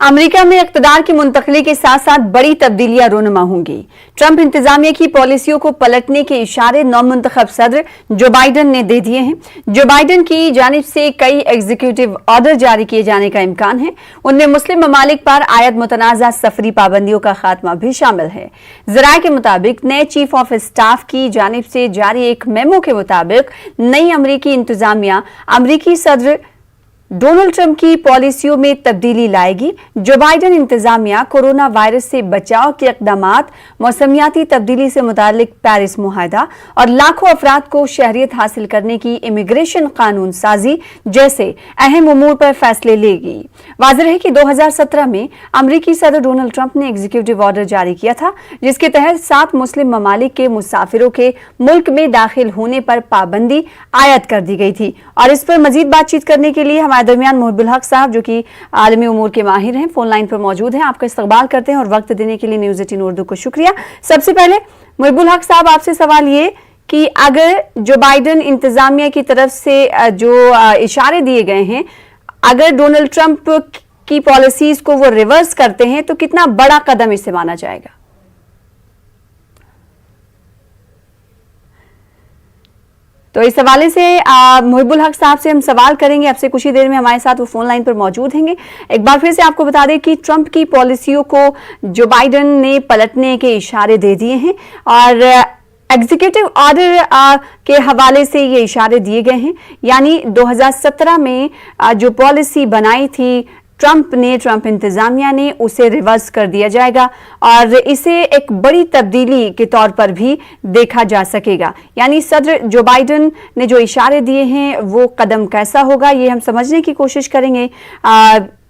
America में इक़्तिदार की मुंतकली के साथ साथ बड़ी तब्दीलियां रोनुमा होंगी। ट्रंप इंतजामिया की पॉलिसियों को पलटने के इशारे नौमुंतखब सदर जो बाइडन ने दे दिए हैं। जो बाइडन की जानिब से कई एग्जीक्यूटिव ऑर्डर जारी किए जाने का इम्कान है। उनमें मुस्लिम ममालिक पर आयद मुतनाज़ा सफरी पाबंदियों का खात्मा भी शामिल है। ज़राए के मुताबिक नए चीफ ऑफ स्टाफ की जानिब से जारी एक मेमो के मुताबिक नई अमरीकी इंतजामिया अमरीकी सदर डोनाल्ड ट्रंप की पॉलिसियों में तब्दीली लाएगी। जो बाइडन इंतजामिया कोरोना वायरस से बचाव के इक़दामात, मौसमियाती तब्दीली से मुतालिक पेरिस मुआहदा और लाखों अफराद को शहरियत हासिल करने की इमिग्रेशन कानून साजी जैसे अहम उमूर पर फैसले लेगी। वाज़ेह है कि 2017 में अमरीकी सदर डोनाल्ड ट्रंप ने एग्जीक्यूटिव ऑर्डर जारी किया था, जिसके तहत 7 मुस्लिम ममालिक के मुसाफिरों के मुल्क में दाखिल होने पर पाबंदी आयद कर दी गई थी। और इस पर मजीद बातचीत करने के लिए हमारे दरमियान मुहिबुल हक साहब, जो कि आलमी उमूर के माहिर हैं, फोन लाइन पर मौजूद हैं। आपका इस्तकबाल करते हैं और वक्त देने के लिए न्यूज़ 18 उर्दू को शुक्रिया। सबसे पहले मुहिबुल हक साहब, आपसे सवाल ये कि अगर जो बाइडन इंतजामिया की तरफ से जो इशारे दिए गए हैं, अगर डोनाल्ड ट्रंप की पॉलिसीज को वो रिवर्स करते हैं तो कितना बड़ा कदम इसे माना जाएगा? तो इस हवाले से मुहिबुल हक साहब से हम सवाल करेंगे। आपसे कुछ ही देर में हमारे साथ वो फोन लाइन पर मौजूद हैं। एक बार फिर से आपको बता दें कि ट्रंप की पॉलिसियों को जो बाइडन ने पलटने के इशारे दे दिए हैं और एग्जीक्यूटिव ऑर्डर के हवाले से ये इशारे दिए गए हैं। यानी 2017 में जो पॉलिसी बनाई थी ट्रंप इंतजामिया ने, उसे रिवर्स कर दिया जाएगा और इसे एक बड़ी तब्दीली के तौर पर भी देखा जा सकेगा। यानी सदर जो बाइडन ने जो इशारे दिए हैं वो कदम कैसा होगा, ये हम समझने की कोशिश करेंगे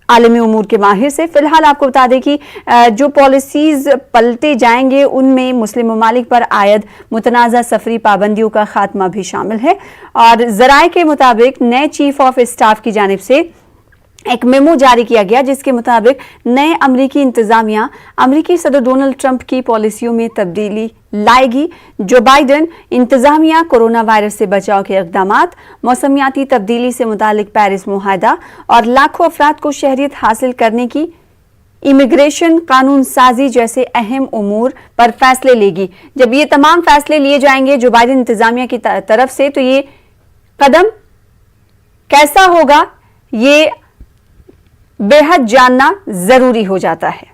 आलमी उमूर के माहिर से। फिलहाल आपको बता दें कि जो पॉलिसीज पलटे जाएंगे उनमें मुस्लिम ममालिक पर आयद मुतनाज़ा सफरी पाबंदियों का खात्मा भी शामिल है। और ज़राए के मुताबिक नए चीफ ऑफ स्टाफ की जानिब से एक मेमो जारी किया गया, जिसके मुताबिक नए अमरीकी इंतजामिया अमरीकी सदर डोनाल्ड ट्रंप की पॉलिसियों में तब्दीली लाएगी। जो बाइडन इंतजामिया कोरोना वायरस से बचाव के इक़दामात, मौसमियाती तब्दीली से मुतालिक पेरिस मुआहदा और लाखों अफराद को शहरियत हासिल करने की इमिग्रेशन कानून साजी जैसे अहम उमूर पर फैसले लेगी। जब ये तमाम फैसले लिए जाएंगे जो बाइडन इंतजामिया की तरफ से, तो ये कदम कैसा होगा, ये बेहद जानना जरूरी हो जाता है।